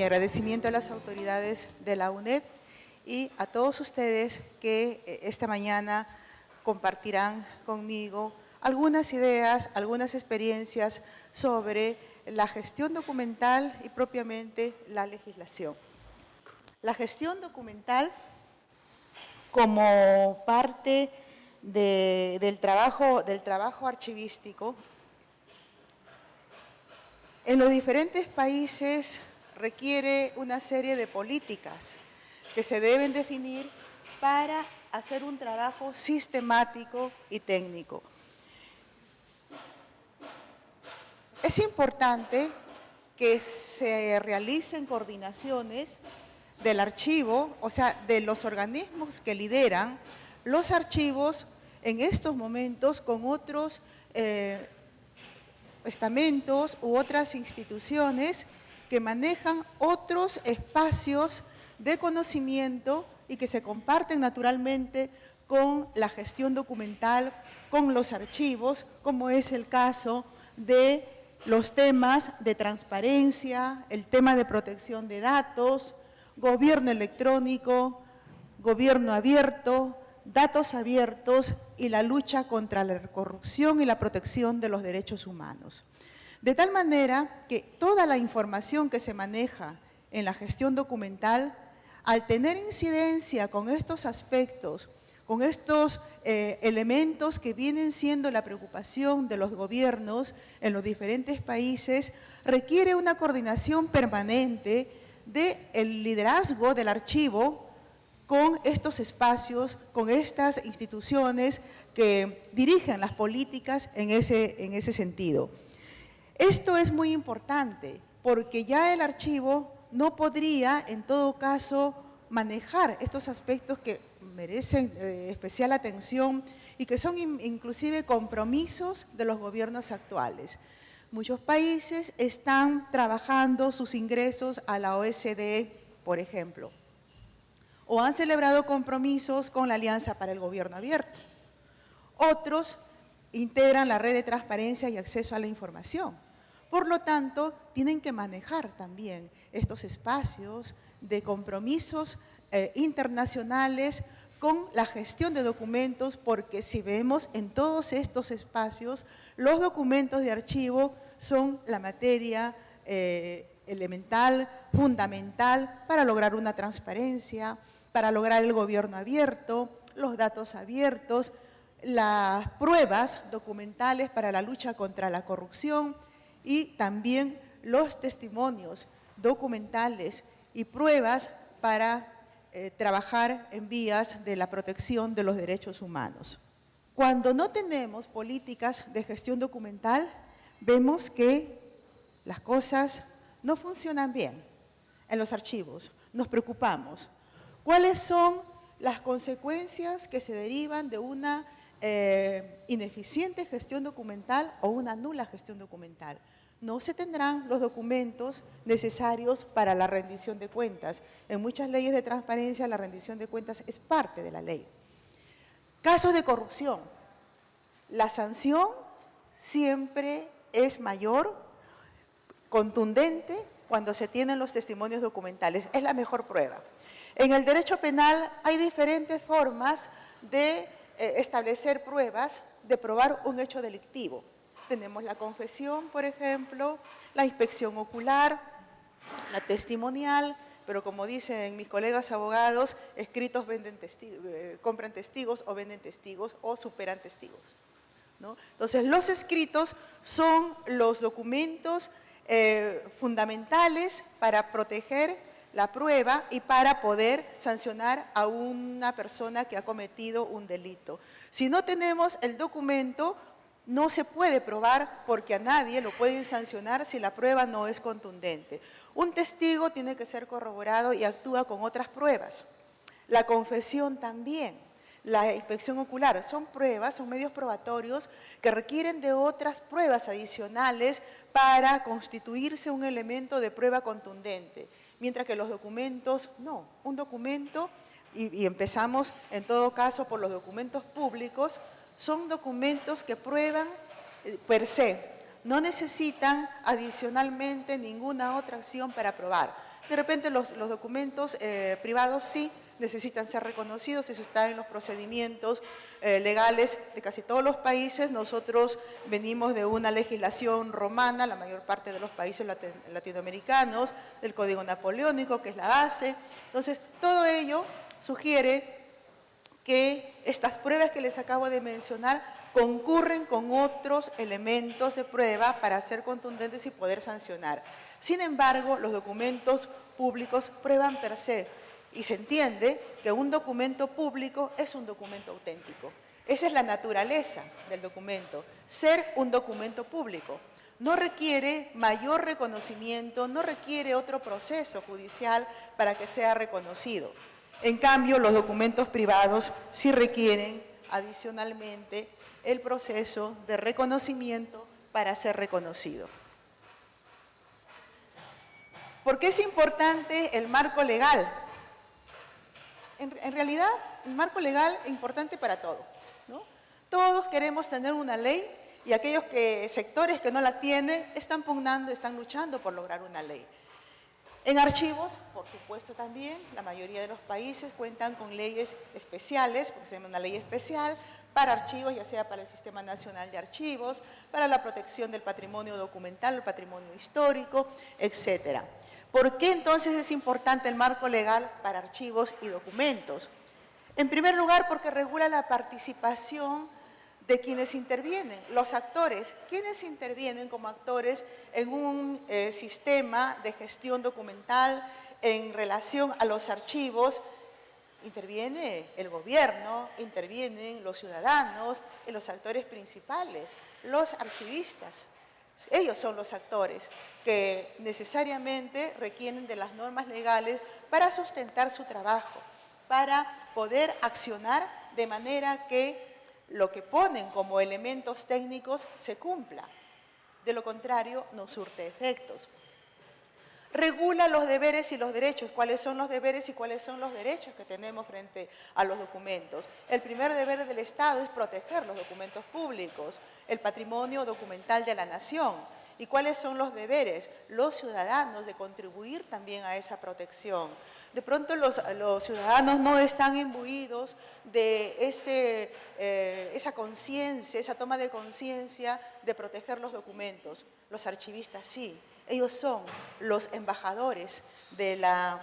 agradecimiento a las autoridades de la UNED y a todos ustedes que esta mañana compartirán conmigo algunas ideas, algunas experiencias sobre la gestión documental y propiamente la legislación. La gestión documental como parte del trabajo archivístico en los diferentes países requiere una serie de políticas que se deben definir para hacer un trabajo sistemático y técnico. Es importante que se realicen coordinaciones del archivo, o sea, de los organismos que lideran los archivos en estos momentos con otros estamentos u otras instituciones que manejan otros espacios de conocimiento y que se comparten naturalmente con la gestión documental, con los archivos, como es el caso de los temas de transparencia, el tema de protección de datos, gobierno electrónico, gobierno abierto, datos abiertos y la lucha contra la corrupción y la protección de los derechos humanos. De tal manera que toda la información que se maneja en la gestión documental, al tener incidencia con estos aspectos, con estos elementos que vienen siendo la preocupación de los gobiernos en los diferentes países, requiere una coordinación permanente del liderazgo del archivo con estos espacios, con estas instituciones que dirigen las políticas en ese sentido. Esto es muy importante porque ya el archivo no podría, en todo caso, manejar estos aspectos que merecen especial atención y que son inclusive compromisos de los gobiernos actuales. Muchos países están trabajando sus ingresos a la OSCE, por ejemplo, o han celebrado compromisos con la Alianza para el Gobierno Abierto. Otros integran la red de transparencia y acceso a la información. Por lo tanto, tienen que manejar también estos espacios de compromisos internacionales con la gestión de documentos, porque si vemos en todos estos espacios, los documentos de archivo son la materia elemental, fundamental para lograr una transparencia, para lograr el gobierno abierto, los datos abiertos, las pruebas documentales para la lucha contra la corrupción y también los testimonios documentales y pruebas para trabajar en vías de la protección de los derechos humanos. Cuando no tenemos políticas de gestión documental, vemos que las cosas no funcionan bien en los archivos. Nos preocupamos. ¿Cuáles son las consecuencias que se derivan de una ineficiente gestión documental o una nula gestión documental? No se tendrán los documentos necesarios para la rendición de cuentas. En muchas leyes de transparencia la rendición de cuentas es parte de la ley. Casos de corrupción. La sanción siempre es mayor, contundente, cuando se tienen los testimonios documentales. Es la mejor prueba. En el derecho penal hay diferentes formas de establecer pruebas, de probar un hecho delictivo. Tenemos la confesión, por ejemplo, la inspección ocular, la testimonial, pero como dicen mis colegas abogados, escritos compran testigos o venden testigos o superan testigos, ¿no? Entonces, los escritos son los documentos fundamentales para proteger la prueba y para poder sancionar a una persona que ha cometido un delito. Si no tenemos el documento, no se puede probar porque a nadie lo pueden sancionar si la prueba no es contundente. Un testigo tiene que ser corroborado y actúa con otras pruebas. La confesión también, la inspección ocular, son pruebas, son medios probatorios que requieren de otras pruebas adicionales para constituirse un elemento de prueba contundente. Mientras que los documentos, no. Un documento, y empezamos en todo caso por los documentos públicos, son documentos que prueban per se, no necesitan adicionalmente ninguna otra acción para probar. De repente los documentos privados sí necesitan ser reconocidos, eso está en los procedimientos legales de casi todos los países. Nosotros venimos de una legislación romana, la mayor parte de los países latinoamericanos, del Código Napoleónico, que es la base. Entonces, todo ello sugiere que estas pruebas que les acabo de mencionar concurren con otros elementos de prueba para ser contundentes y poder sancionar. Sin embargo, los documentos públicos prueban per se, y se entiende que un documento público es un documento auténtico. Esa es la naturaleza del documento, ser un documento público. No requiere mayor reconocimiento, no requiere otro proceso judicial para que sea reconocido. En cambio, los documentos privados sí requieren adicionalmente el proceso de reconocimiento para ser reconocido. ¿Por qué es importante el marco legal? En realidad, el marco legal es importante para todo, ¿no? Todos queremos tener una ley y aquellos sectores que no la tienen están pugnando, están luchando por lograr una ley. En archivos, por supuesto también, la mayoría de los países cuentan con leyes especiales, porque se llama una ley especial, para archivos, ya sea para el Sistema Nacional de Archivos, para la protección del patrimonio documental, el patrimonio histórico, etcétera. ¿Por qué entonces es importante el marco legal para archivos y documentos? En primer lugar, porque regula la participación de quienes intervienen, los actores. ¿Quiénes intervienen como actores en un sistema de gestión documental en relación a los archivos? Interviene el gobierno, intervienen los ciudadanos y los actores principales, los archivistas. Ellos son los actores que necesariamente requieren de las normas legales para sustentar su trabajo, para poder accionar de manera que lo que ponen como elementos técnicos se cumpla. De lo contrario, no surte efectos. Regula los deberes y los derechos, cuáles son los deberes y cuáles son los derechos que tenemos frente a los documentos. El primer deber del Estado es proteger los documentos públicos, el patrimonio documental de la nación. ¿Y cuáles son los deberes? Los ciudadanos de contribuir también a esa protección. De pronto los ciudadanos no están imbuidos de esa conciencia, esa toma de conciencia de proteger los documentos. Los archivistas sí. Ellos son los embajadores de la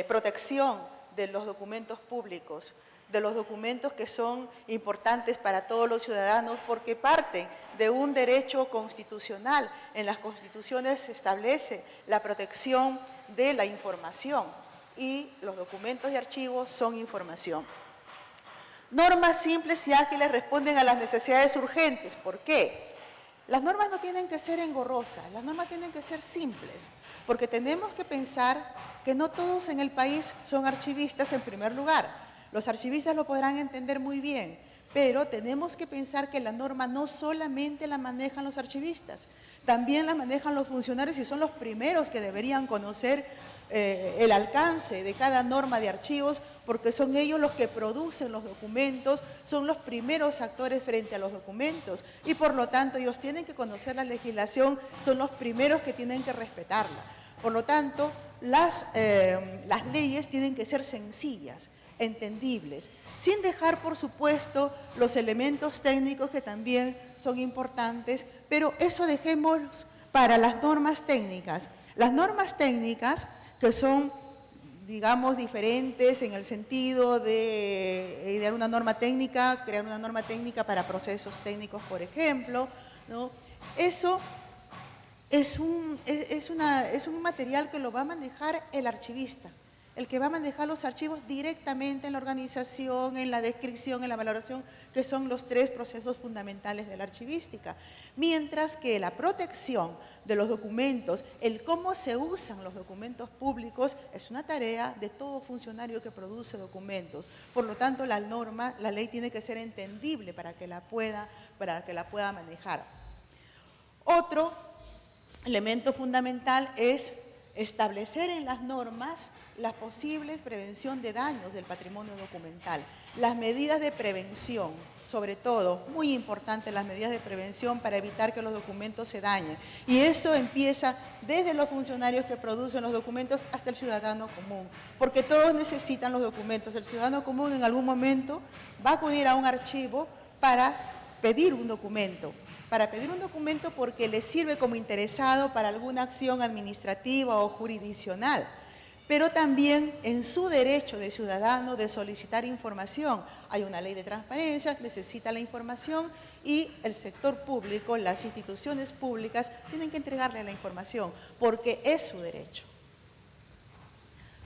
protección de los documentos públicos, de los documentos que son importantes para todos los ciudadanos porque parten de un derecho constitucional. En las constituciones se establece la protección de la información y los documentos de archivos son información. Normas simples y ágiles responden a las necesidades urgentes. ¿Por qué? Las normas no tienen que ser engorrosas, las normas tienen que ser simples, porque tenemos que pensar que no todos en el país son archivistas en primer lugar. Los archivistas lo podrán entender muy bien, pero tenemos que pensar que la norma no solamente la manejan los archivistas, también la manejan los funcionarios y son los primeros que deberían conocer el alcance de cada norma de archivos, porque son ellos los que producen los documentos, son los primeros actores frente a los documentos y por lo tanto ellos tienen que conocer la legislación, son los primeros que tienen que respetarla. Por lo tanto, las leyes tienen que ser sencillas, entendibles, sin dejar, por supuesto, los elementos técnicos que también son importantes, pero eso dejemos para las normas técnicas. Las normas técnicas que son, digamos, diferentes en el sentido de idear una norma técnica, crear una norma técnica para procesos técnicos, por ejemplo, ¿no? Eso es un material que lo va a manejar el archivista, el que va a manejar los archivos directamente en la organización, en la descripción, en la valoración, que son los tres procesos fundamentales de la archivística. Mientras que la protección de los documentos, el cómo se usan los documentos públicos, es una tarea de todo funcionario que produce documentos. Por lo tanto, la ley tiene que ser entendible para que la pueda manejar. Otro elemento fundamental es establecer en las normas la posible prevención de daños del patrimonio documental, las medidas de prevención, sobre todo, muy importante las medidas de prevención para evitar que los documentos se dañen. Y eso empieza desde los funcionarios que producen los documentos hasta el ciudadano común, porque todos necesitan los documentos. El ciudadano común en algún momento va a acudir a un archivo para pedir un documento porque le sirve como interesado para alguna acción administrativa o jurisdiccional, pero también en su derecho de ciudadano de solicitar información. Hay una ley de transparencia, necesita la información y el sector público, las instituciones públicas, tienen que entregarle la información porque es su derecho.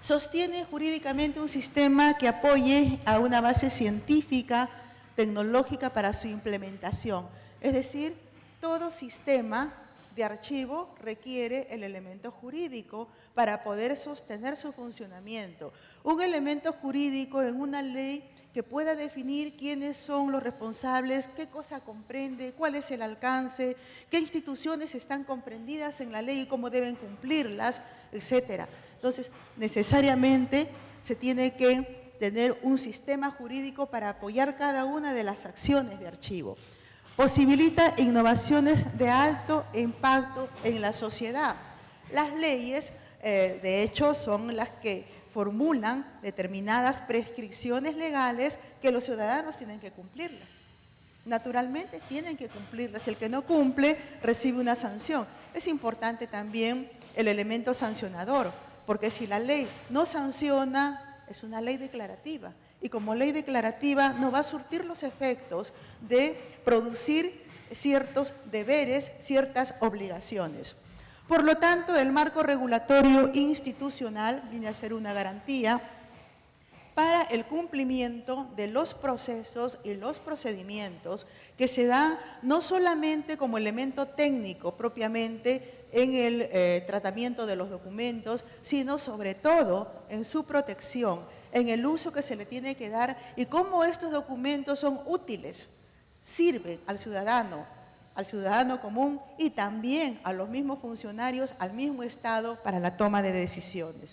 Sostiene jurídicamente un sistema que apoye a una base científica, tecnológica para su implementación. Es decir, todo sistema de archivo requiere el elemento jurídico para poder sostener su funcionamiento. Un elemento jurídico en una ley que pueda definir quiénes son los responsables, qué cosa comprende, cuál es el alcance, qué instituciones están comprendidas en la ley y cómo deben cumplirlas, etc. Entonces, necesariamente se tiene que tener un sistema jurídico para apoyar cada una de las acciones de archivo. Posibilita innovaciones de alto impacto en la sociedad. Las leyes, de hecho, son las que formulan determinadas prescripciones legales que los ciudadanos tienen que cumplirlas. Naturalmente tienen que cumplirlas. El que no cumple recibe una sanción. Es importante también el elemento sancionador, porque si la ley no sanciona, es una ley declarativa. Y como ley declarativa no va a surtir los efectos de producir ciertos deberes, ciertas obligaciones. Por lo tanto, el marco regulatorio institucional viene a ser una garantía para el cumplimiento de los procesos y los procedimientos que se dan no solamente como elemento técnico propiamente en el tratamiento de los documentos, sino sobre todo en su protección, en el uso que se le tiene que dar y cómo estos documentos son útiles, sirven al ciudadano común y también a los mismos funcionarios, al mismo Estado para la toma de decisiones.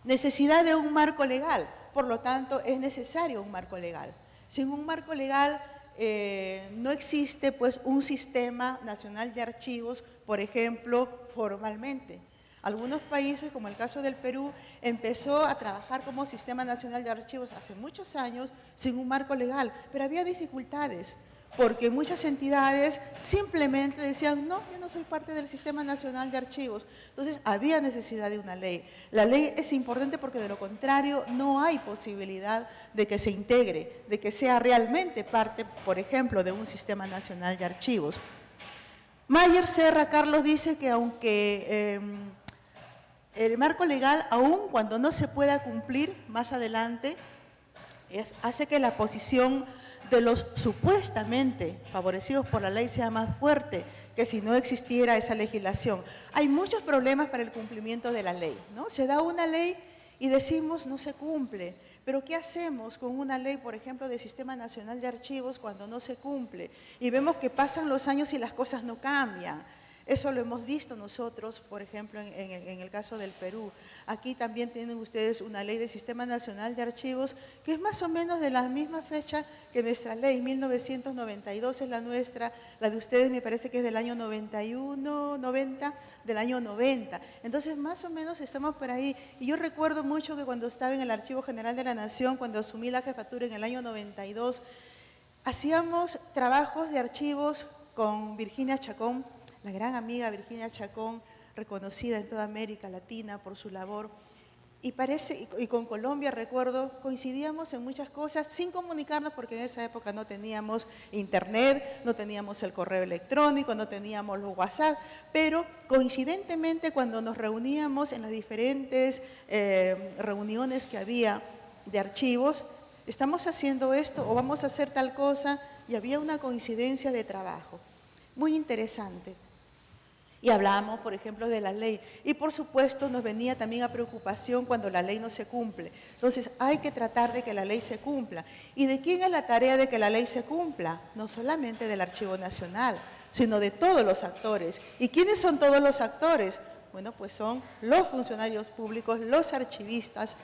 Necesidad de un marco legal, por lo tanto es necesario un marco legal. Sin un marco legal no existe pues un sistema nacional de archivos, por ejemplo, formalmente. Algunos países, como el caso del Perú, empezó a trabajar como Sistema Nacional de Archivos hace muchos años sin un marco legal, pero había dificultades, porque muchas entidades simplemente decían, no, yo no soy parte del Sistema Nacional de Archivos. Entonces, había necesidad de una ley. La ley es importante porque de lo contrario no hay posibilidad de que se integre, de que sea realmente parte, por ejemplo, de un Sistema Nacional de Archivos. Mayer Serra, Carlos, dice que aunque el marco legal, aun cuando no se pueda cumplir más adelante, hace que la posición de los supuestamente favorecidos por la ley sea más fuerte que si no existiera esa legislación. Hay muchos problemas para el cumplimiento de la ley, ¿no? Se da una ley y decimos no se cumple, pero ¿qué hacemos con una ley, por ejemplo, de Sistema Nacional de Archivos cuando no se cumple? Y vemos que pasan los años y las cosas no cambian. Eso lo hemos visto nosotros, por ejemplo, en el caso del Perú. Aquí también tienen ustedes una ley de Sistema Nacional de Archivos que es más o menos de la misma fecha que nuestra ley, 1992 es la nuestra, la de ustedes me parece que es del año 91, 90, del año 90. Entonces, más o menos estamos por ahí. Y yo recuerdo mucho que cuando estaba en el Archivo General de la Nación, cuando asumí la jefatura en el año 92, hacíamos trabajos de archivos con Virginia Chacón, la gran amiga Virginia Chacón, reconocida en toda América Latina por su labor, y con Colombia, recuerdo, coincidíamos en muchas cosas sin comunicarnos porque en esa época no teníamos internet, no teníamos el correo electrónico, no teníamos los WhatsApp, pero coincidentemente cuando nos reuníamos en las diferentes reuniones que había de archivos, estamos haciendo esto o vamos a hacer tal cosa, y había una coincidencia de trabajo muy interesante. Y hablábamos, por ejemplo, de la ley. Y, por supuesto, nos venía también a preocupación cuando la ley no se cumple. Entonces, hay que tratar de que la ley se cumpla. ¿Y de quién es la tarea de que la ley se cumpla? No solamente del Archivo Nacional, sino de todos los actores. ¿Y quiénes son todos los actores? Bueno, pues son los funcionarios públicos, los archivistas,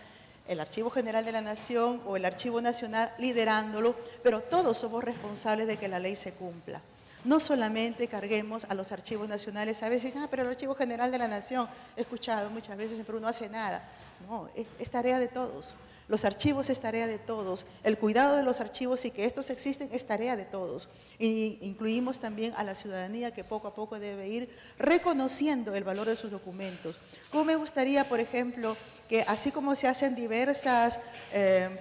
el Archivo General de la Nación o el Archivo Nacional liderándolo, pero todos somos responsables de que la ley se cumpla. No solamente carguemos a los archivos nacionales, a veces dicen, pero el Archivo General de la Nación, he escuchado muchas veces, pero no hace nada. No, es tarea de todos. Los archivos es tarea de todos. El cuidado de los archivos y que estos existen es tarea de todos. Y incluimos también a la ciudadanía que poco a poco debe ir reconociendo el valor de sus documentos. Como me gustaría, por ejemplo, que así como se hacen diversas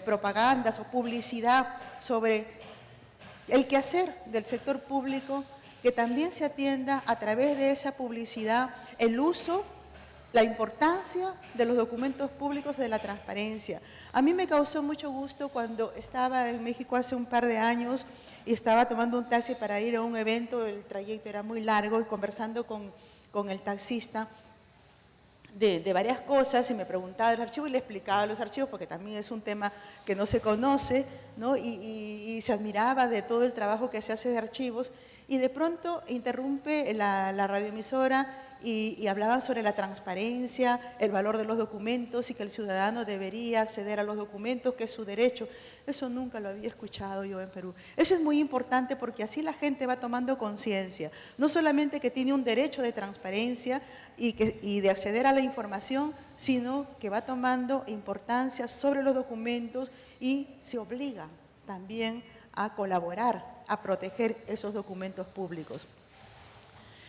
propagandas o publicidad sobre el quehacer del sector público, que también se atienda a través de esa publicidad el uso, la importancia de los documentos públicos, de la transparencia. A mí me causó mucho gusto cuando estaba en México hace un par de años y estaba tomando un taxi para ir a un evento, el trayecto era muy largo, y conversando con el taxista de varias cosas, y me preguntaba del archivo y le explicaba los archivos, porque también es un tema que no se conoce, ¿no? Y se admiraba de todo el trabajo que se hace de archivos, y de pronto interrumpe la radioemisora y hablaban sobre la transparencia, el valor de los documentos y que el ciudadano debería acceder a los documentos, que es su derecho. Eso nunca lo había escuchado yo en Perú. Eso es muy importante porque así la gente va tomando conciencia, no solamente que tiene un derecho de transparencia y de acceder a la información, sino que va tomando importancia sobre los documentos y se obliga también a colaborar, a proteger esos documentos públicos.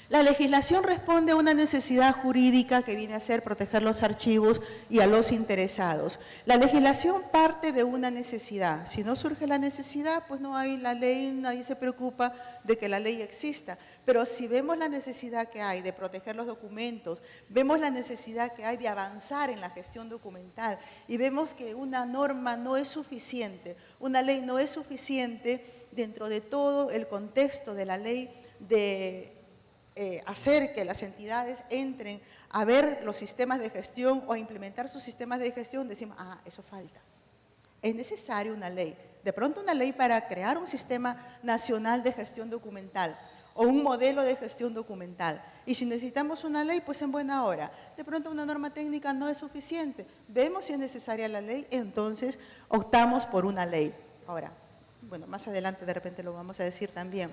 La legislación responde a una necesidad jurídica que viene a ser proteger los archivos y a los interesados. La legislación parte de una necesidad. Si no surge la necesidad, pues no hay la ley, nadie se preocupa de que la ley exista. Pero si vemos la necesidad que hay de proteger los documentos, vemos la necesidad que hay de avanzar en la gestión documental y vemos que una norma no es suficiente, una ley no es suficiente dentro de todo el contexto de la ley de hacer que las entidades entren a ver los sistemas de gestión o a implementar sus sistemas de gestión, decimos, eso falta. Es necesaria una ley, de pronto una ley para crear un sistema nacional de gestión documental o un modelo de gestión documental. Y si necesitamos una ley, pues en buena hora. De pronto una norma técnica no es suficiente. Vemos si es necesaria la ley, entonces optamos por una ley. Ahora, bueno, más adelante de repente lo vamos a decir también.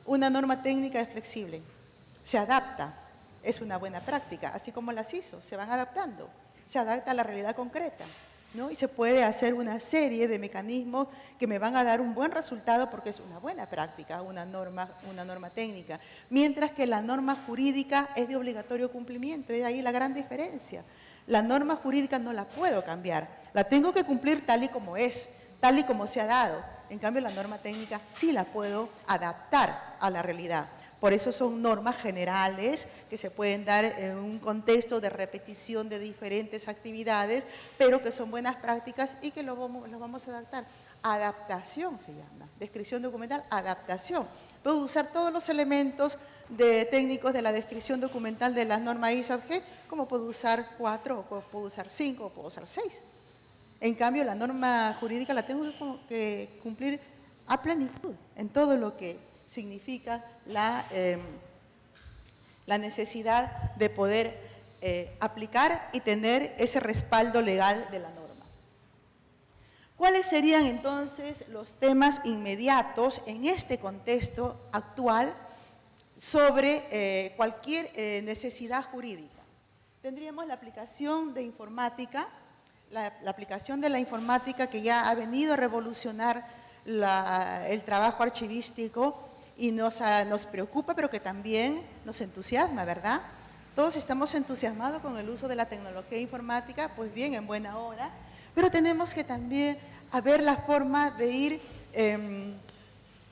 Una norma técnica es flexible. Se adapta, es una buena práctica, así como las ISO, se van adaptando, se adapta a la realidad concreta, ¿no? Y se puede hacer una serie de mecanismos que me van a dar un buen resultado porque es una buena práctica, una norma técnica, mientras que la norma jurídica es de obligatorio cumplimiento, es ahí la gran diferencia. La norma jurídica no la puedo cambiar, la tengo que cumplir tal y como es, tal y como se ha dado. En cambio, la norma técnica sí la puedo adaptar a la realidad. Por eso son normas generales que se pueden dar en un contexto de repetición de diferentes actividades, pero que son buenas prácticas y que los vamos a adaptar. Adaptación se llama, descripción documental, adaptación. Puedo usar todos los elementos técnicos de la descripción documental de las normas ISAT-G, como puedo usar 4, o puedo usar 5, o puedo usar 6. En cambio, la norma jurídica la tengo que cumplir a plenitud en todo lo que significa la necesidad de poder aplicar y tener ese respaldo legal de la norma. ¿Cuáles serían entonces los temas inmediatos en este contexto actual sobre cualquier necesidad jurídica? Tendríamos la aplicación de informática, la aplicación de la informática que ya ha venido a revolucionar el trabajo archivístico y nos preocupa, pero que también nos entusiasma, ¿verdad? Todos estamos entusiasmados con el uso de la tecnología informática, pues bien, en buena hora, pero tenemos que también ver la forma de ir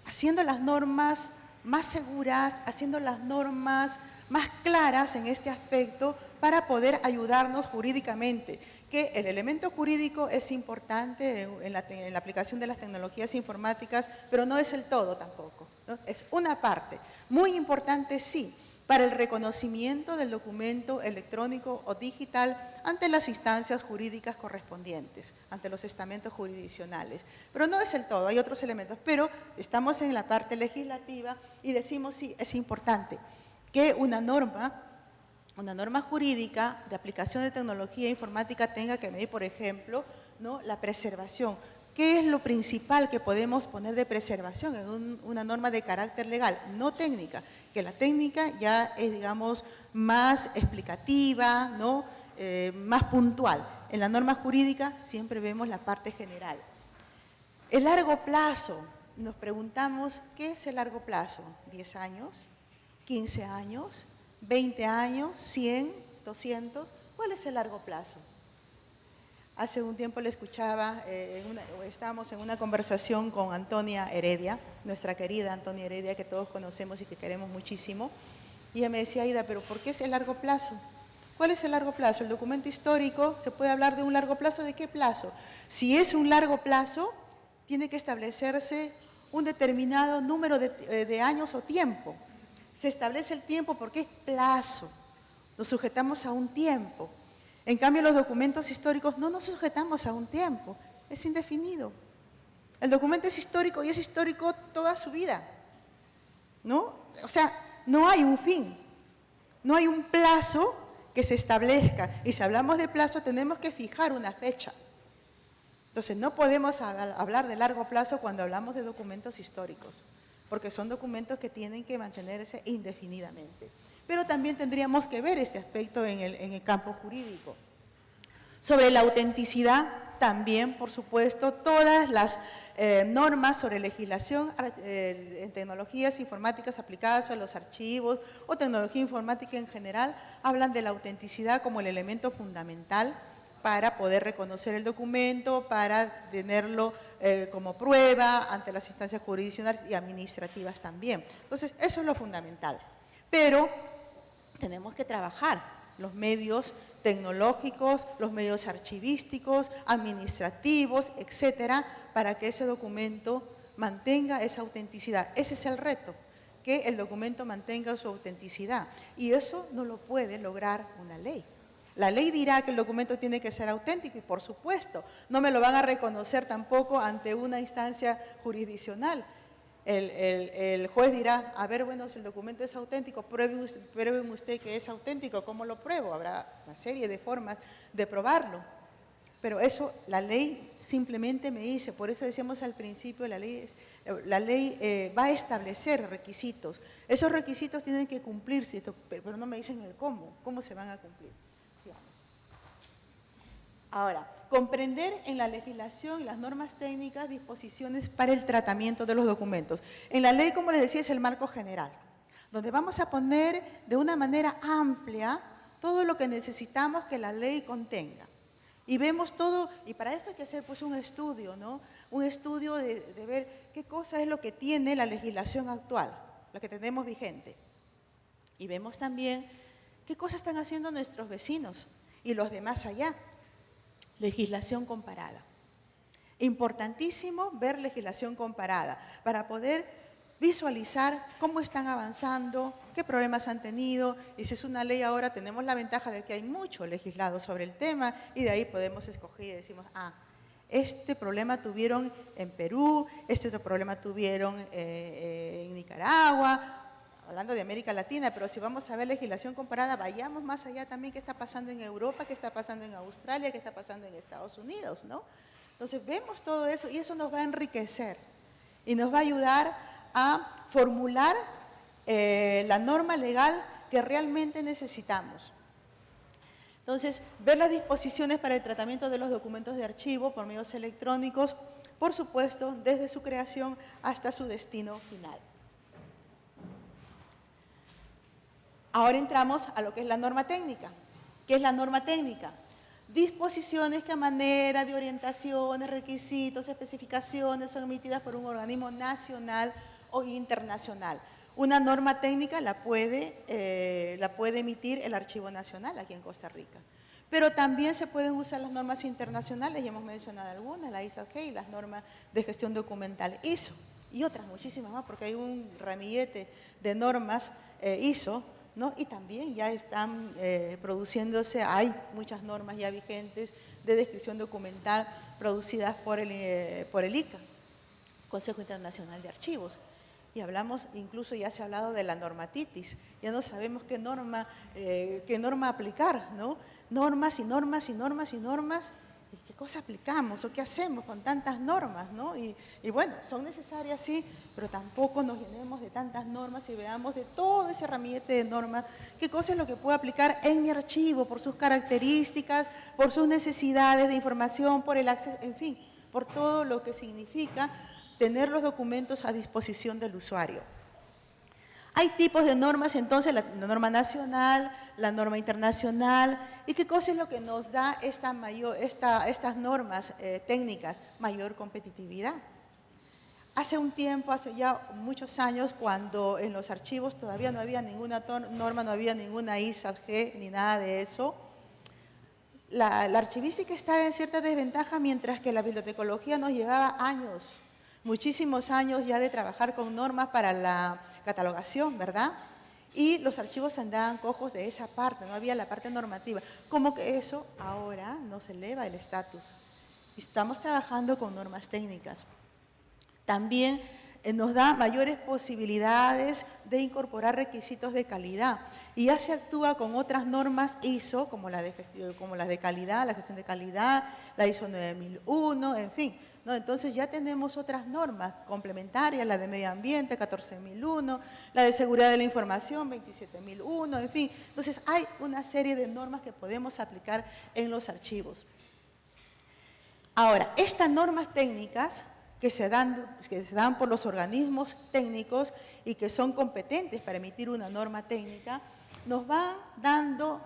haciendo las normas más seguras, haciendo las normas más claras en este aspecto para poder ayudarnos jurídicamente, que el elemento jurídico es importante en la aplicación de las tecnologías informáticas, pero no es el todo tampoco, ¿no? Es una parte, muy importante sí, para el reconocimiento del documento electrónico o digital ante las instancias jurídicas correspondientes, ante los estamentos jurisdiccionales. Pero no es el todo, hay otros elementos, pero estamos en la parte legislativa y decimos sí, es importante que una norma una norma jurídica de aplicación de tecnología informática tenga que medir, por ejemplo, ¿no?, la preservación. ¿Qué es lo principal que podemos poner de preservación en una norma de carácter legal, no técnica? Que la técnica ya es, digamos, más explicativa, ¿no?, más puntual. En la norma jurídica siempre vemos la parte general. El largo plazo, nos preguntamos, ¿qué es el largo plazo? ¿10 años? ¿15 años? ¿20 años? ¿100? ¿200? ¿Cuál es el largo plazo? Hace un tiempo le escuchaba, estábamos en una conversación con Antonia Heredia, nuestra querida Antonia Heredia, que todos conocemos y que queremos muchísimo, y ella me decía, Aida, ¿pero por qué es el largo plazo? ¿Cuál es el largo plazo? El documento histórico, ¿se puede hablar de un largo plazo? ¿De qué plazo? Si es un largo plazo, tiene que establecerse un determinado número de años o tiempo. Se establece el tiempo porque es plazo, nos sujetamos a un tiempo. En cambio, los documentos históricos no nos sujetamos a un tiempo, es indefinido. El documento es histórico y es histórico toda su vida, ¿no? O sea, no hay un fin, no hay un plazo que se establezca. Y si hablamos de plazo, tenemos que fijar una fecha. Entonces, no podemos hablar de largo plazo cuando hablamos de documentos históricos, porque son documentos que tienen que mantenerse indefinidamente. Pero también tendríamos que ver este aspecto en el campo jurídico. Sobre la autenticidad, también, por supuesto, todas las normas sobre legislación en tecnologías informáticas aplicadas a los archivos o tecnología informática en general, hablan de la autenticidad como el elemento fundamental para poder reconocer el documento, para tenerlo como prueba ante las instancias jurisdiccionales y administrativas también. Entonces, eso es lo fundamental. Pero tenemos que trabajar los medios tecnológicos, los medios archivísticos, administrativos, etcétera, para que ese documento mantenga esa autenticidad. Ese es el reto, que el documento mantenga su autenticidad. Y eso no lo puede lograr una ley. La ley dirá que el documento tiene que ser auténtico y, por supuesto, no me lo van a reconocer tampoco ante una instancia jurisdiccional. El juez dirá, a ver, bueno, si el documento es auténtico, prueben usted que es auténtico, ¿cómo lo pruebo? Habrá una serie de formas de probarlo. Pero eso la ley simplemente me dice, por eso decíamos al principio, la ley va a establecer requisitos. Esos requisitos tienen que cumplirse, pero no me dicen el cómo se van a cumplir. Ahora, comprender en la legislación y las normas técnicas disposiciones para el tratamiento de los documentos. En la ley, como les decía, es el marco general, donde vamos a poner de una manera amplia todo lo que necesitamos que la ley contenga. Y vemos todo, y para esto hay que hacer pues un estudio, ¿no? Un estudio de ver qué cosa es lo que tiene la legislación actual, la que tenemos vigente. Y vemos también qué cosas están haciendo nuestros vecinos y los de más allá. Legislación comparada. Importantísimo ver legislación comparada para poder visualizar cómo están avanzando, qué problemas han tenido, y si es una ley ahora tenemos la ventaja de que hay mucho legislado sobre el tema y de ahí podemos escoger y decimos, este problema tuvieron en Perú, este otro problema tuvieron en Nicaragua, hablando de América Latina, pero si vamos a ver legislación comparada, vayamos más allá también, qué está pasando en Europa, qué está pasando en Australia, qué está pasando en Estados Unidos, ¿no? Entonces vemos todo eso y eso nos va a enriquecer y nos va a ayudar a formular la norma legal que realmente necesitamos. Entonces, ver las disposiciones para el tratamiento de los documentos de archivo por medios electrónicos, por supuesto, desde su creación hasta su destino final. Ahora entramos a lo que es la norma técnica. ¿Qué es la norma técnica? Disposiciones que a manera de orientaciones, requisitos, especificaciones son emitidas por un organismo nacional o internacional. Una norma técnica la puede emitir el Archivo Nacional aquí en Costa Rica. Pero también se pueden usar las normas internacionales, ya hemos mencionado algunas, la ISAGE y las normas de gestión documental ISO, y otras muchísimas más, porque hay un ramillete de normas ISO, ¿no? Y también ya están produciéndose, hay muchas normas ya vigentes de descripción documental producidas por el ICA, Consejo Internacional de Archivos. Y hablamos, incluso ya se ha hablado de la normatitis, ya no sabemos qué norma aplicar, ¿no? Normas y normas y normas y normas, ¿y qué cosa aplicamos o qué hacemos con tantas normas, ¿no? Y bueno, son necesarias sí, pero tampoco nos llenemos de tantas normas y veamos de todo ese ramillete de normas, qué cosa es lo que puedo aplicar en mi archivo, por sus características, por sus necesidades de información, por el acceso, en fin, por todo lo que significa tener los documentos a disposición del usuario. Hay tipos de normas, entonces, la norma nacional, la norma internacional, ¿y qué cosa es lo que nos da estas normas técnicas? Mayor competitividad. Hace un tiempo, hace ya muchos años, cuando en los archivos todavía no había ninguna norma, no había ninguna ISAG ni nada de eso, la archivística estaba en cierta desventaja, mientras que la bibliotecología nos llevaba años, muchísimos años ya de trabajar con normas para la catalogación, ¿verdad? Y los archivos andaban cojos de esa parte, no había la parte normativa. Como que eso ahora nos eleva el estatus. Estamos trabajando con normas técnicas. También nos da mayores posibilidades de incorporar requisitos de calidad. Y ya se actúa con otras normas ISO, como las de calidad, la gestión de calidad, la ISO 9001, en fin, ¿no? Entonces ya tenemos otras normas complementarias, la de medio ambiente, 14001, la de seguridad de la información, 27001, en fin. Entonces hay una serie de normas que podemos aplicar en los archivos. Ahora, estas normas técnicas que se dan por los organismos técnicos y que son competentes para emitir una norma técnica, nos van dando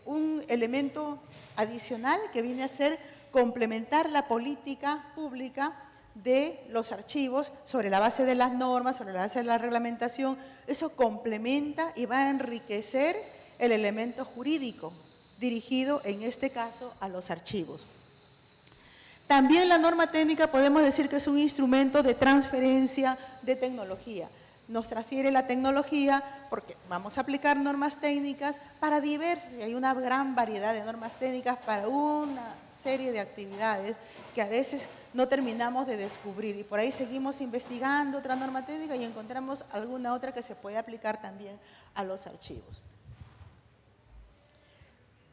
un elemento adicional que viene a ser complementar la política pública de los archivos sobre la base de las normas, sobre la base de la reglamentación. Eso complementa y va a enriquecer el elemento jurídico dirigido, en este caso, a los archivos. También la norma técnica podemos decir que es un instrumento de transferencia de tecnología. Nos transfiere la tecnología porque vamos a aplicar normas técnicas para diversas, y hay una gran variedad de normas técnicas para una serie de actividades que a veces no terminamos de descubrir y por ahí seguimos investigando otra norma técnica y encontramos alguna otra que se puede aplicar también a los archivos.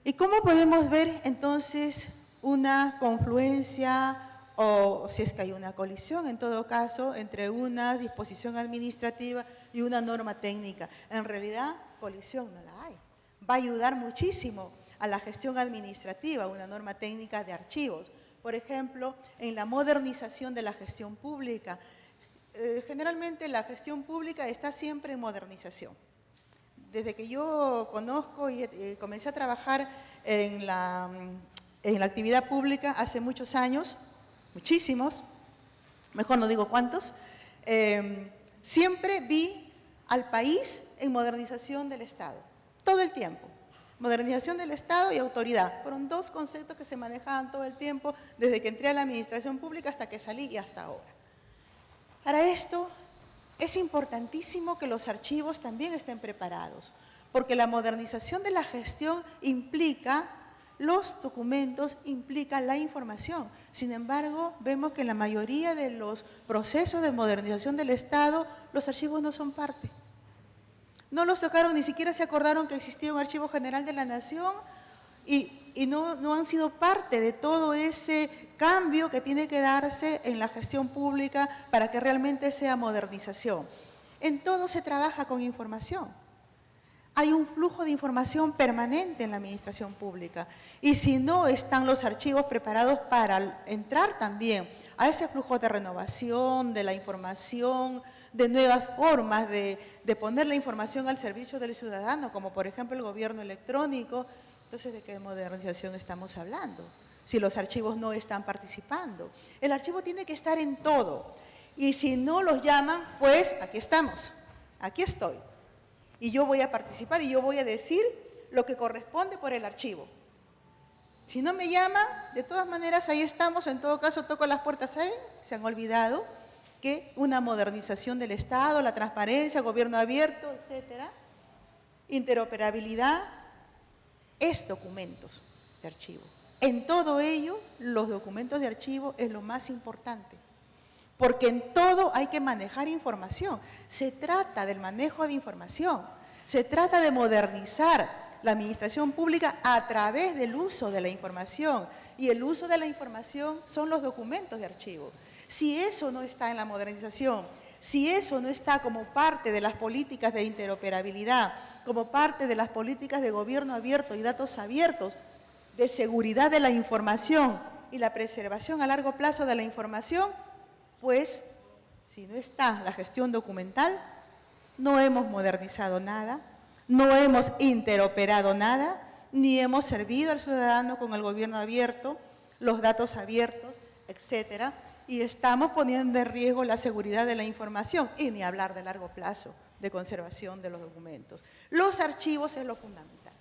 ¿Y cómo podemos ver entonces una confluencia o si es que hay una colisión, en todo caso, entre una disposición administrativa y una norma técnica? En realidad, colisión no la hay. Va a ayudar muchísimo a la gestión administrativa, una norma técnica de archivos. Por ejemplo, en la modernización de la gestión pública. Generalmente la gestión pública está siempre en modernización. Desde que yo conozco y comencé a trabajar en la actividad pública hace muchos años, muchísimos, mejor no digo cuántos, siempre vi al país en modernización del Estado, todo el tiempo. Modernización del Estado y autoridad, fueron dos conceptos que se manejaban todo el tiempo, desde que entré a la administración pública hasta que salí y hasta ahora. Para esto es importantísimo que los archivos también estén preparados, porque la modernización de la gestión implica los documentos, implica la información. Sin embargo, vemos que en la mayoría de los procesos de modernización del Estado, los archivos no son parte. No los tocaron, ni siquiera se acordaron que existía un Archivo General de la Nación y no han sido parte de todo ese cambio que tiene que darse en la gestión pública para que realmente sea modernización. En todo se trabaja con información. Hay un flujo de información permanente en la administración pública y si no están los archivos preparados para entrar también a ese flujo de renovación, de la información, de nuevas formas de poner la información al servicio del ciudadano, como por ejemplo el gobierno electrónico, entonces ¿de qué modernización estamos hablando? Si los archivos no están participando. El archivo tiene que estar en todo y si no los llaman, pues aquí estamos, aquí estoy. Y yo voy a participar y yo voy a decir lo que corresponde por el archivo. Si no me llaman, de todas maneras ahí estamos, en todo caso toco las puertas, ¿saben? Se han olvidado que una modernización del Estado, la transparencia, gobierno abierto, etcétera, interoperabilidad, es documentos de archivo. En todo ello, los documentos de archivo es lo más importante, porque en todo hay que manejar información. Se trata del manejo de información, se trata de modernizar la administración pública a través del uso de la información, y el uso de la información son los documentos de archivo. Si eso no está en la modernización, si eso no está como parte de las políticas de interoperabilidad, como parte de las políticas de gobierno abierto y datos abiertos, de seguridad de la información y la preservación a largo plazo de la información, pues si no está la gestión documental, no hemos modernizado nada, no hemos interoperado nada, ni hemos servido al ciudadano con el gobierno abierto, los datos abiertos, etcétera, y estamos poniendo en riesgo la seguridad de la información, y ni hablar de largo plazo de conservación de los documentos. Los archivos es lo fundamental.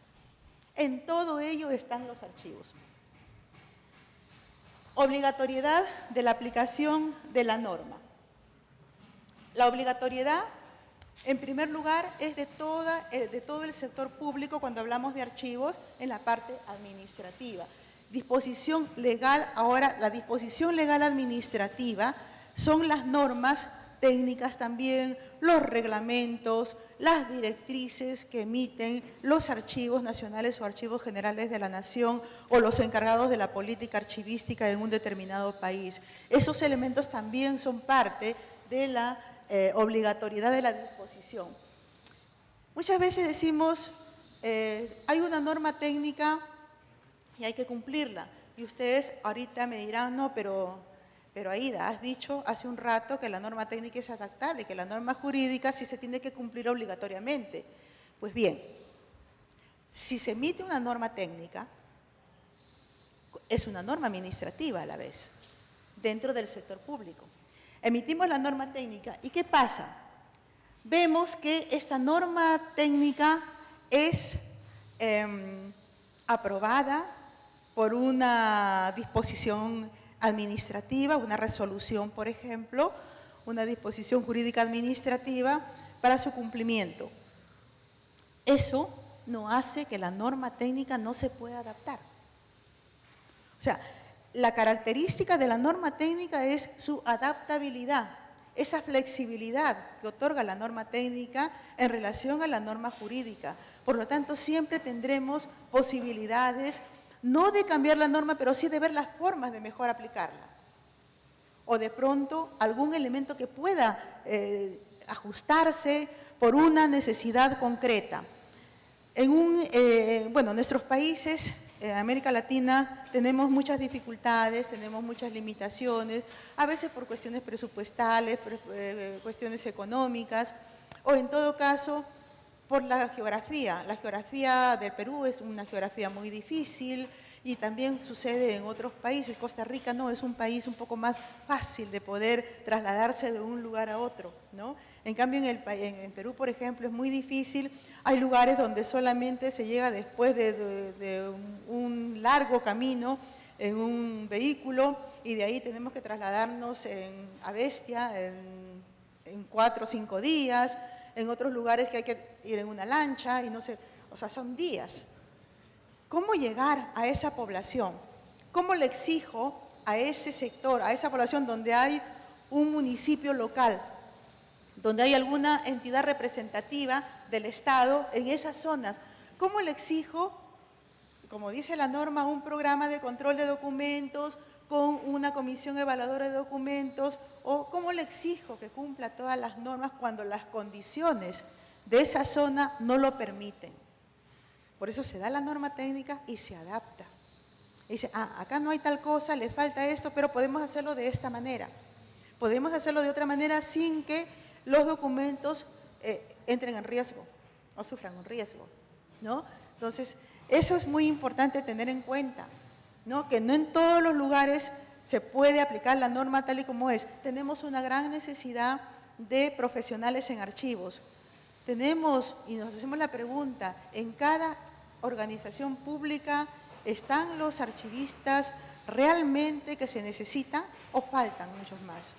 En todo ello están los archivos. Obligatoriedad de la aplicación de la norma. La obligatoriedad, en primer lugar, es de todo el sector público cuando hablamos de archivos en la parte administrativa. Disposición legal, ahora la disposición legal administrativa son las normas técnicas también, los reglamentos, las directrices que emiten los archivos nacionales o archivos generales de la nación o los encargados de la política archivística en un determinado país. Esos elementos también son parte de la obligatoriedad de la disposición. Muchas veces decimos, hay una norma técnica y hay que cumplirla. Y ustedes ahorita me dirán, no, pero Aida, has dicho hace un rato que la norma técnica es adaptable, que la norma jurídica sí se tiene que cumplir obligatoriamente. Pues bien, si se emite una norma técnica, es una norma administrativa a la vez, dentro del sector público. Emitimos la norma técnica, ¿y qué pasa? Vemos que esta norma técnica es aprobada por una disposición administrativa, una resolución, por ejemplo, una disposición jurídica administrativa para su cumplimiento. Eso no hace que la norma técnica no se pueda adaptar. O sea, la característica de la norma técnica es su adaptabilidad, esa flexibilidad que otorga la norma técnica en relación a la norma jurídica. Por lo tanto, siempre tendremos posibilidades, no de cambiar la norma, pero sí de ver las formas de mejor aplicarla. O de pronto algún elemento que pueda ajustarse por una necesidad concreta. En nuestros países, en América Latina, tenemos muchas dificultades, tenemos muchas limitaciones, a veces por cuestiones presupuestales, cuestiones económicas, o en todo caso, por la geografía. La geografía del Perú es una geografía muy difícil y también sucede en otros países. Costa Rica no, es un país un poco más fácil de poder trasladarse de un lugar a otro, ¿no? En cambio, en Perú, por ejemplo, es muy difícil. Hay lugares donde solamente se llega después de un largo camino en un vehículo y de ahí tenemos que trasladarnos a bestia en 4 o 5 días. En otros lugares que hay que ir en una lancha y no sé, o sea, son días. ¿Cómo llegar a esa población? ¿Cómo le exijo a ese sector, a esa población donde hay un municipio local, donde hay alguna entidad representativa del Estado en esas zonas? ¿Cómo le exijo, como dice la norma, un programa de control de documentos con una comisión evaluadora de documentos? ¿O cómo le exijo que cumpla todas las normas cuando las condiciones de esa zona no lo permiten? Por eso se da la norma técnica y se adapta. Y dice, acá no hay tal cosa, le falta esto, pero podemos hacerlo de esta manera. Podemos hacerlo de otra manera sin que los documentos entren en riesgo o sufran un riesgo, ¿no? Entonces, eso es muy importante tener en cuenta, ¿no? Que no en todos los lugares se puede aplicar la norma tal y como es. Tenemos una gran necesidad de profesionales en archivos. Tenemos, y nos hacemos la pregunta, en cada organización pública, ¿están los archivistas realmente que se necesitan o faltan muchos más?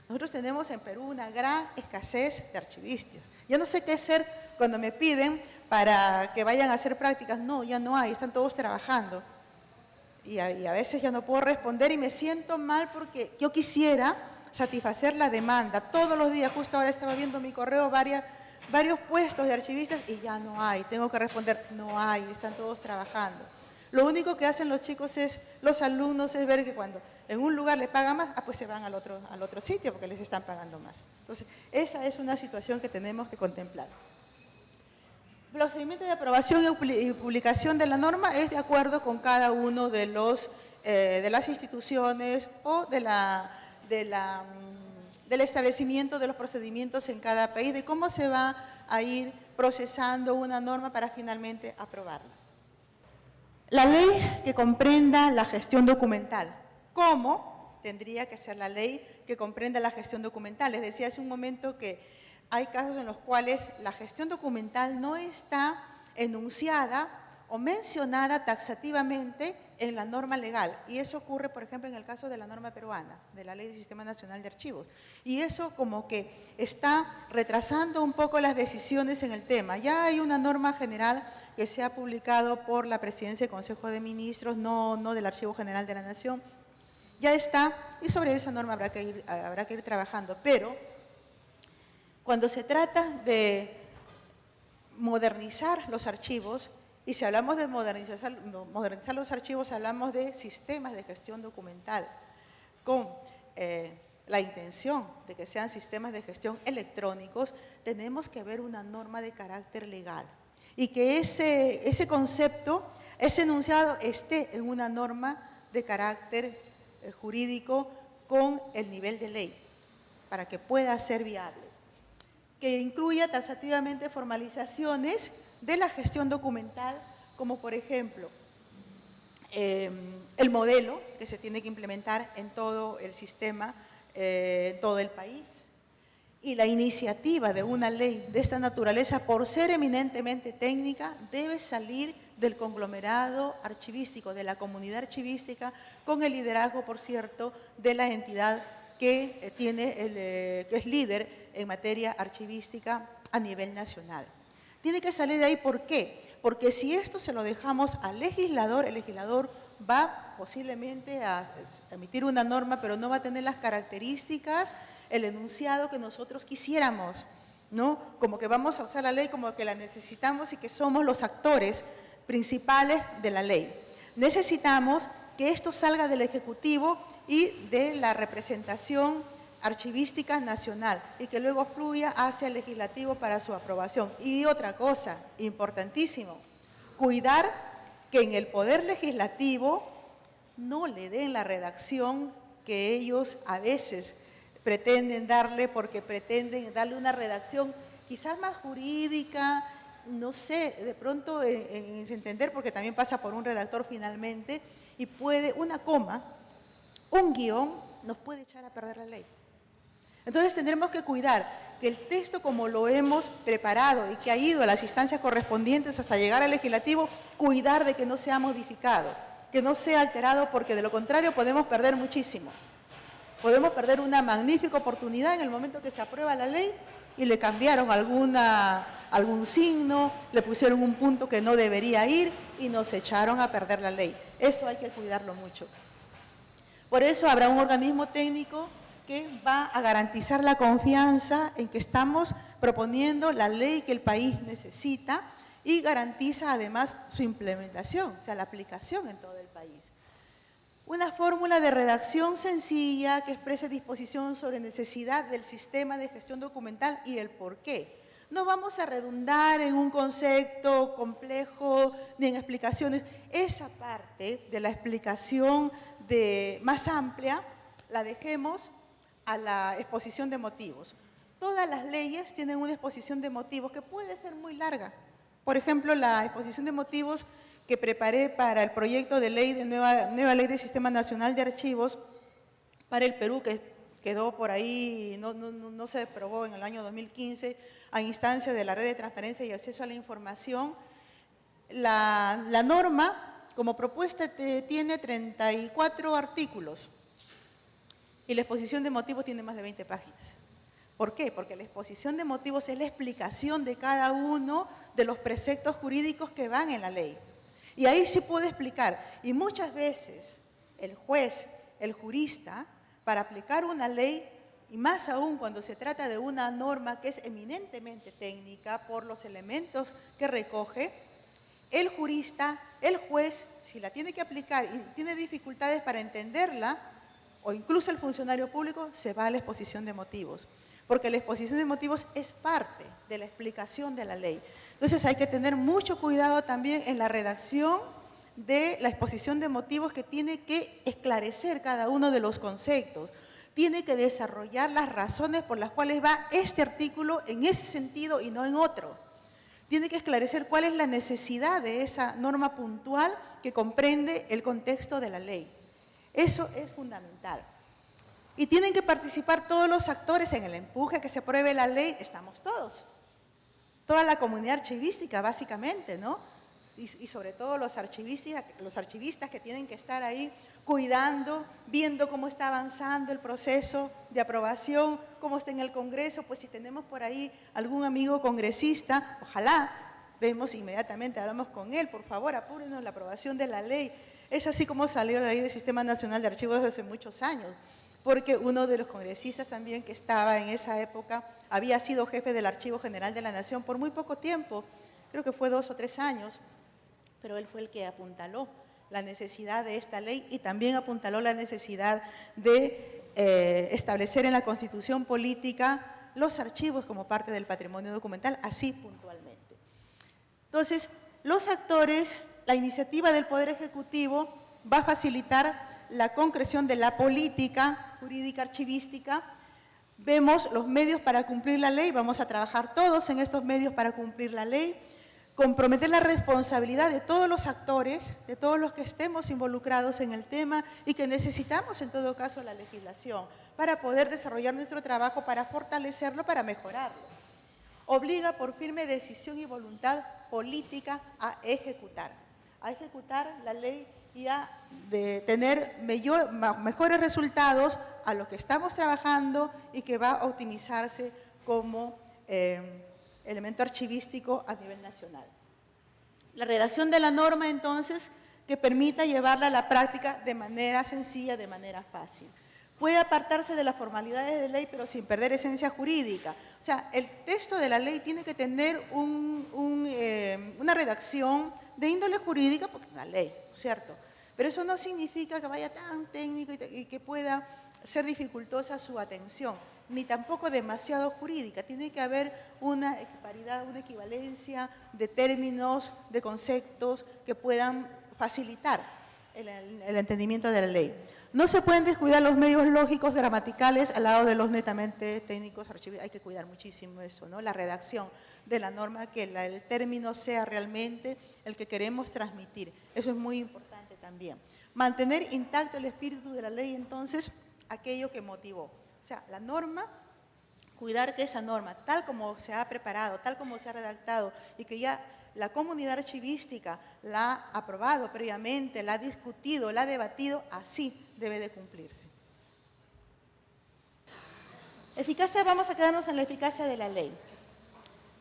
Nosotros tenemos en Perú una gran escasez de archivistas. Yo no sé qué hacer cuando me piden para que vayan a hacer prácticas. No, ya no hay, están todos trabajando. Y a veces ya no puedo responder y me siento mal porque yo quisiera satisfacer la demanda. Todos los días, justo ahora estaba viendo mi correo, varios puestos de archivistas y ya no hay. Tengo que responder, no hay, están todos trabajando. Lo único que hacen los chicos los alumnos es ver que cuando en un lugar le pagan más, pues se van al otro sitio porque les están pagando más. Entonces, esa es una situación que tenemos que contemplar. El procedimiento de aprobación y publicación de la norma es de acuerdo con cada uno de las instituciones o del establecimiento de los procedimientos en cada país, de cómo se va a ir procesando una norma para finalmente aprobarla. La ley que comprenda la gestión documental. ¿Cómo? Tendría que ser la ley que comprenda la gestión documental. Les decía hace un momento que hay casos en los cuales la gestión documental no está enunciada o mencionada taxativamente en la norma legal. Y eso ocurre, por ejemplo, en el caso de la norma peruana, de la Ley del Sistema Nacional de Archivos. Y eso como que está retrasando un poco las decisiones en el tema. Ya hay una norma general que se ha publicado por la Presidencia del Consejo de Ministros, no del Archivo General de la Nación. Ya está, y sobre esa norma habrá que ir trabajando. Pero cuando se trata de modernizar los archivos, y si hablamos de modernizar los archivos, hablamos de sistemas de gestión documental con la intención de que sean sistemas de gestión electrónicos, tenemos que ver una norma de carácter legal y que ese concepto, ese enunciado esté en una norma de carácter jurídico con el nivel de ley para que pueda ser viable, que incluya taxativamente formalizaciones de la gestión documental, como por ejemplo el modelo que se tiene que implementar en todo el sistema, en todo el país, y la iniciativa de una ley de esta naturaleza, por ser eminentemente técnica, debe salir del conglomerado archivístico, de la comunidad archivística, con el liderazgo, por cierto, de la entidad que que es líder en materia archivística a nivel nacional. Tiene que salir de ahí, ¿por qué? Porque si esto se lo dejamos al legislador, el legislador va posiblemente a emitir una norma, pero no va a tener las características, el enunciado que nosotros quisiéramos, ¿no? Como que vamos a usar la ley como que la necesitamos y que somos los actores principales de la ley. Necesitamos que esto salga del Ejecutivo y de la representación archivística nacional y que luego fluya hacia el legislativo para su aprobación. Y otra cosa, importantísimo, cuidar que en el Poder Legislativo no le den la redacción que ellos a veces pretenden darle, porque pretenden darle una redacción quizás más jurídica, no sé, de pronto en entender, porque también pasa por un redactor finalmente, y puede, una coma, un guión, nos puede echar a perder la ley. Entonces tendremos que cuidar que el texto como lo hemos preparado y que ha ido a las instancias correspondientes hasta llegar al legislativo, cuidar de que no sea modificado, que no sea alterado, porque de lo contrario podemos perder muchísimo. Podemos perder una magnífica oportunidad en el momento que se aprueba la ley y le cambiaron algún signo, le pusieron un punto que no debería ir y nos echaron a perder la ley. Eso hay que cuidarlo mucho. Por eso habrá un organismo técnico que va a garantizar la confianza en que estamos proponiendo la ley que el país necesita y garantiza además su implementación, o sea, la aplicación en todo el país. Una fórmula de redacción sencilla que exprese disposición sobre necesidad del sistema de gestión documental y el por qué. No vamos a redundar en un concepto complejo ni en explicaciones. Esa parte de la explicación más amplia la dejemos a la exposición de motivos. Todas las leyes tienen una exposición de motivos que puede ser muy larga. Por ejemplo, la exposición de motivos que preparé para el proyecto de ley de nueva ley del Sistema Nacional de Archivos para el Perú, que quedó por ahí, no se aprobó en el año 2015 a instancia de la Red de Transparencia y Acceso a la Información. La norma, como propuesta, tiene 34 artículos y la exposición de motivos tiene más de 20 páginas. ¿Por qué? Porque la exposición de motivos es la explicación de cada uno de los preceptos jurídicos que van en la ley. Y ahí sí puedo explicar. Y muchas veces el juez, el jurista, para aplicar una ley, y más aún cuando se trata de una norma que es eminentemente técnica por los elementos que recoge, el jurista, el juez, si la tiene que aplicar y tiene dificultades para entenderla, o incluso el funcionario público, se va a la exposición de motivos, porque la exposición de motivos es parte de la explicación de la ley. Entonces hay que tener mucho cuidado también en la redacción de la exposición de motivos, que tiene que esclarecer cada uno de los conceptos, tiene que desarrollar las razones por las cuales va este artículo en ese sentido y no en otro. Tiene que esclarecer cuál es la necesidad de esa norma puntual que comprende el contexto de la ley. Eso es fundamental. Y tienen que participar todos los actores en el empuje a que se apruebe la ley. Estamos todos. Toda la comunidad archivística, básicamente, ¿no? Y sobre todo los archivistas que tienen que estar ahí cuidando, viendo cómo está avanzando el proceso de aprobación, cómo está en el Congreso. Pues si tenemos por ahí algún amigo congresista, ojalá, vemos inmediatamente, hablamos con él, por favor, apúrenos la aprobación de la ley. Es así como salió la ley del Sistema Nacional de Archivos hace muchos años, porque uno de los congresistas también que estaba en esa época había sido jefe del Archivo General de la Nación por muy poco tiempo, creo que fue 2 o 3 años, pero él fue el que apuntaló la necesidad de esta ley y también apuntaló la necesidad de establecer en la Constitución política los archivos como parte del patrimonio documental, así puntualmente. Entonces, los actores, la iniciativa del Poder Ejecutivo va a facilitar la concreción de la política jurídica archivística. Vemos los medios para cumplir la ley, vamos a trabajar todos en estos medios para cumplir la ley, comprometer la responsabilidad de todos los actores, de todos los que estemos involucrados en el tema y que necesitamos en todo caso la legislación para poder desarrollar nuestro trabajo, para fortalecerlo, para mejorarlo. Obliga por firme decisión y voluntad política a ejecutar la ley y a tener mejores resultados a lo que estamos trabajando y que va a optimizarse como elemento archivístico a nivel nacional. La redacción de la norma, entonces, que permita llevarla a la práctica de manera sencilla, de manera fácil. Puede apartarse de las formalidades de ley, pero sin perder esencia jurídica. O sea, el texto de la ley tiene que tener una redacción de índole jurídica, porque es una ley, ¿cierto? Pero eso no significa que vaya tan técnico y que pueda ser dificultosa su atención, ni tampoco demasiado jurídica. Tiene que haber una equiparidad, una equivalencia de términos, de conceptos que puedan facilitar el entendimiento de la ley. No se pueden descuidar los medios lógicos, gramaticales, al lado de los netamente técnicos archivísticos. Hay que cuidar muchísimo eso, ¿no? La redacción de la norma, que el término sea realmente el que queremos transmitir. Eso es muy importante también. Mantener intacto el espíritu de la ley, entonces, aquello que motivó. O sea, la norma, cuidar que esa norma, tal como se ha preparado, tal como se ha redactado y que ya la comunidad archivística la ha aprobado previamente, la ha discutido, la ha debatido, así debe de cumplirse. Eficacia, vamos a quedarnos en la eficacia de la ley.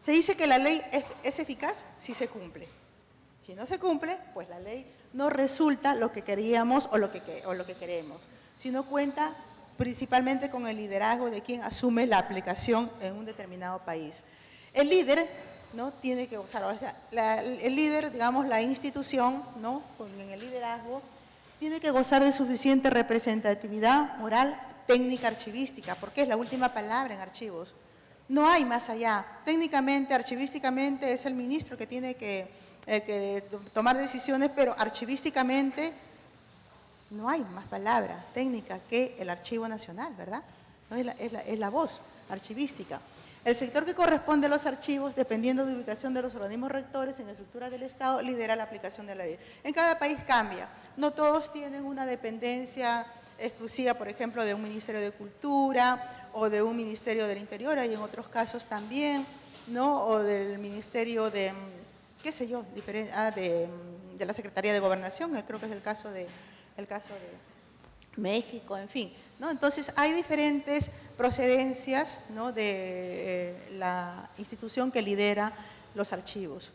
Se dice que la ley es eficaz si se cumple. Si no se cumple, pues la ley no resulta lo que queríamos o lo que queremos, sino cuenta principalmente con el liderazgo de quien asume la aplicación en un determinado país. El líder, ¿no?, tiene que gozar, o sea, el líder, digamos, la institución, ¿no?, en el liderazgo, tiene que gozar de suficiente representatividad moral, técnica, archivística, porque es la última palabra en archivos. No hay más allá. Técnicamente, archivísticamente, es el ministro que tiene que tomar decisiones, pero archivísticamente no hay más palabra técnica que el Archivo Nacional, ¿verdad? ¿No? Es la voz archivística. El sector que corresponde a los archivos, dependiendo de la ubicación de los organismos rectores en la estructura del Estado, lidera la aplicación de la ley. En cada país cambia. No todos tienen una dependencia exclusiva, por ejemplo, de un Ministerio de Cultura o de un Ministerio del Interior, y en otros casos también, ¿no?, o del Ministerio de, qué sé yo, de la Secretaría de Gobernación, creo que es el caso de México, en fin, ¿no? Entonces, hay diferentes procedencias, ¿no?, de la institución que lidera los archivos.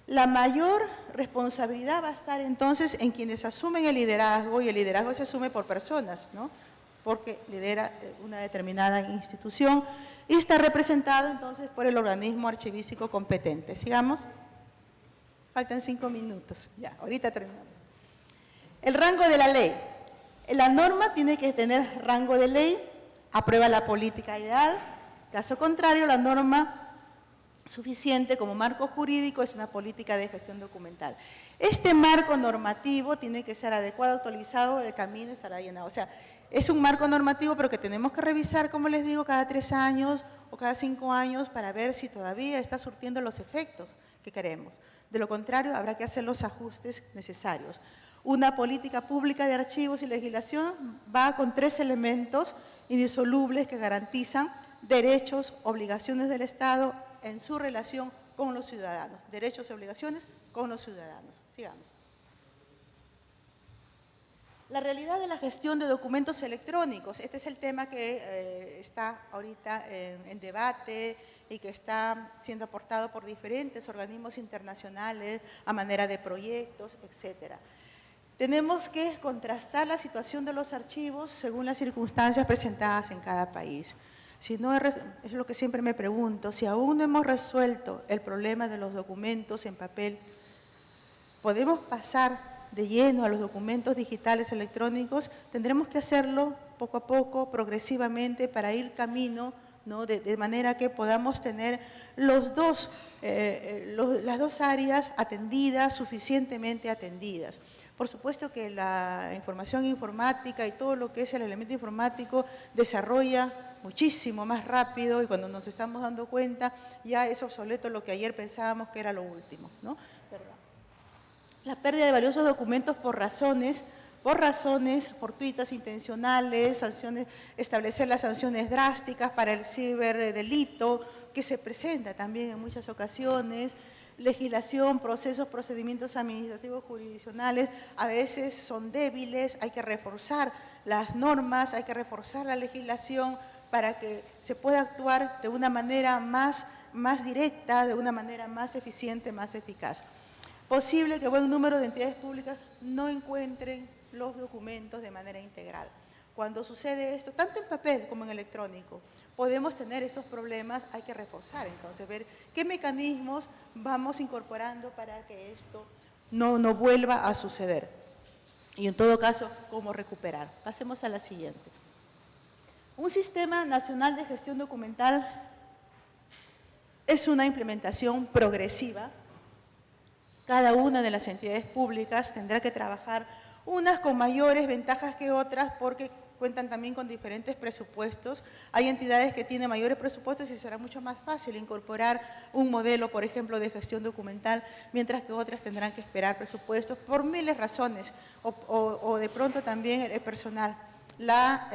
La mayor responsabilidad va a estar entonces en quienes asumen el liderazgo, y el liderazgo se asume por personas, ¿no? porque lidera una determinada institución y está representado entonces por el organismo archivístico competente. Sigamos. Faltan 5 minutos. Ya, ahorita terminamos. El rango de la ley. La norma tiene que tener rango de ley, aprueba la política ideal. Caso contrario, la norma suficiente como marco jurídico es una política de gestión documental. Este marco normativo tiene que ser adecuado, actualizado, el camino estará llenado. O sea, es un marco normativo, pero que tenemos que revisar, como les digo, cada 3 años o cada 5 años para ver si todavía está surtiendo los efectos que queremos. De lo contrario, habrá que hacer los ajustes necesarios. Una política pública de archivos y legislación va con 3 elementos indisolubles que garantizan derechos, obligaciones del Estado en su relación con los ciudadanos. Derechos y obligaciones con los ciudadanos. Sigamos. La realidad de la gestión de documentos electrónicos. Este es el tema que está ahorita en debate y que está siendo aportado por diferentes organismos internacionales a manera de proyectos, etcétera. Tenemos que contrastar la situación de los archivos según las circunstancias presentadas en cada país. Si no es lo que siempre me pregunto, si aún no hemos resuelto el problema de los documentos en papel, ¿podemos pasar de lleno a los documentos digitales electrónicos? Tendremos que hacerlo poco a poco, progresivamente, para ir camino, ¿no? de manera que podamos tener las dos áreas atendidas, suficientemente atendidas. Por supuesto que la información informática y todo lo que es el elemento informático desarrolla muchísimo más rápido y cuando nos estamos dando cuenta ya es obsoleto lo que ayer pensábamos que era lo último, ¿no? La pérdida de valiosos documentos por razones fortuitas, intencionales, sanciones, establecer las sanciones drásticas para el ciberdelito que se presenta también en muchas ocasiones, legislación, procesos, procedimientos administrativos jurisdiccionales, a veces son débiles, hay que reforzar las normas, hay que reforzar la legislación para que se pueda actuar de una manera más directa, de una manera más eficiente, más eficaz. Posible que buen número de entidades públicas no encuentren los documentos de manera integral. Cuando sucede esto, tanto en papel como en electrónico, podemos tener estos problemas, hay que reforzar, entonces, ver qué mecanismos vamos incorporando para que esto no vuelva a suceder. Y en todo caso, cómo recuperar. Pasemos a la siguiente. Un sistema nacional de gestión documental es una implementación progresiva. Cada una de las entidades públicas tendrá que trabajar unas con mayores ventajas que otras porque cuentan también con diferentes presupuestos. Hay entidades que tienen mayores presupuestos y será mucho más fácil incorporar un modelo, por ejemplo, de gestión documental, mientras que otras tendrán que esperar presupuestos por miles de razones, o de pronto también el personal, la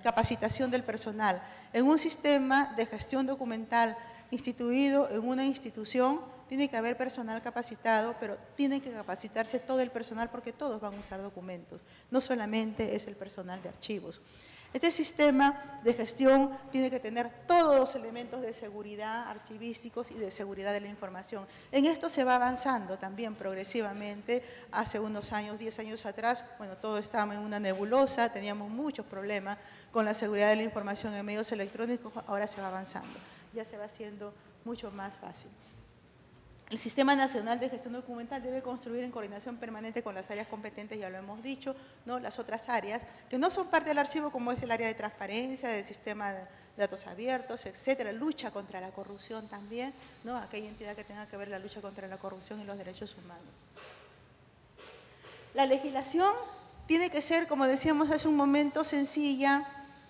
capacitación del personal. En un sistema de gestión documental instituido en una institución, tiene que haber personal capacitado, pero tiene que capacitarse todo el personal porque todos van a usar documentos, no solamente es el personal de archivos. Este sistema de gestión tiene que tener todos los elementos de seguridad archivísticos y de seguridad de la información. En esto se va avanzando también progresivamente. Hace unos años, 10 años atrás, bueno, todo estaba en una nebulosa, teníamos muchos problemas con la seguridad de la información en medios electrónicos, ahora se va avanzando, ya se va haciendo mucho más fácil. El Sistema Nacional de Gestión Documental debe construir en coordinación permanente con las áreas competentes, ya lo hemos dicho, ¿no? Las otras áreas que no son parte del archivo, como es el área de transparencia, del sistema de datos abiertos, etcétera, lucha contra la corrupción también, ¿no? Aquella entidad que tenga que ver la lucha contra la corrupción y los derechos humanos. La legislación tiene que ser, como decíamos hace un momento, sencilla,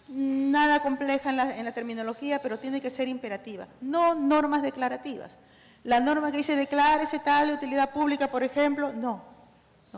nada compleja en la terminología, pero tiene que ser imperativa, no normas declarativas. La norma que dice declárese tal de utilidad pública, por ejemplo, no,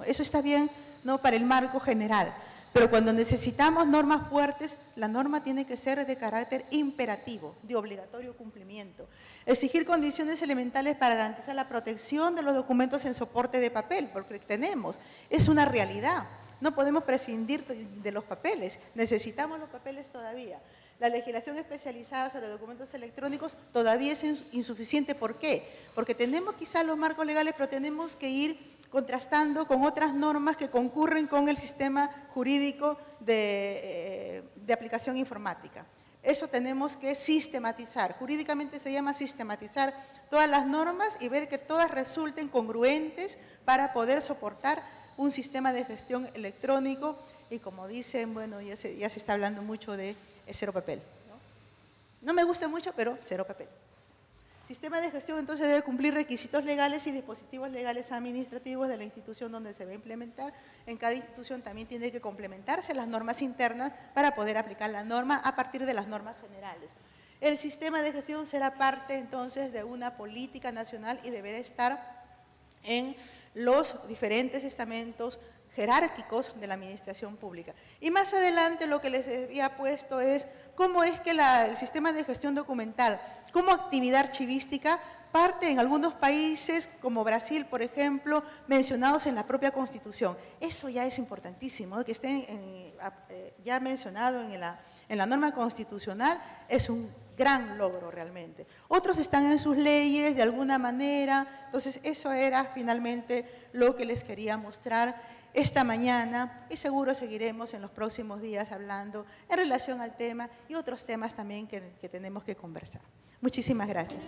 eso está bien, no para el marco general, pero cuando necesitamos normas fuertes, la norma tiene que ser de carácter imperativo, de obligatorio cumplimiento. Exigir condiciones elementales para garantizar la protección de los documentos en soporte de papel, porque tenemos, es una realidad, no podemos prescindir de los papeles, necesitamos los papeles todavía. La legislación especializada sobre documentos electrónicos todavía es insuficiente. ¿Por qué? Porque tenemos quizás los marcos legales, pero tenemos que ir contrastando con otras normas que concurren con el sistema jurídico de aplicación informática. Eso tenemos que sistematizar. Jurídicamente se llama sistematizar todas las normas y ver que todas resulten congruentes para poder soportar un sistema de gestión electrónico y, como dicen, bueno, ya se está hablando mucho de cero papel. No me gusta mucho, pero cero papel. Sistema de gestión entonces debe cumplir requisitos legales y dispositivos legales administrativos de la institución donde se va a implementar. En cada institución también tiene que complementarse las normas internas para poder aplicar la norma a partir de las normas generales. El sistema de gestión será parte entonces de una política nacional y deberá estar en los diferentes estamentos jerárquicos de la administración pública. Y más adelante lo que les había puesto es cómo es que el sistema de gestión documental, como actividad archivística, parte en algunos países, como Brasil, por ejemplo, mencionados en la propia Constitución. Eso ya es importantísimo, que estén ya mencionado en la norma constitucional, es un gran logro realmente. Otros están en sus leyes de alguna manera, entonces eso era finalmente lo que les quería mostrar esta mañana y seguro seguiremos en los próximos días hablando en relación al tema y otros temas también que tenemos que conversar. Muchísimas gracias.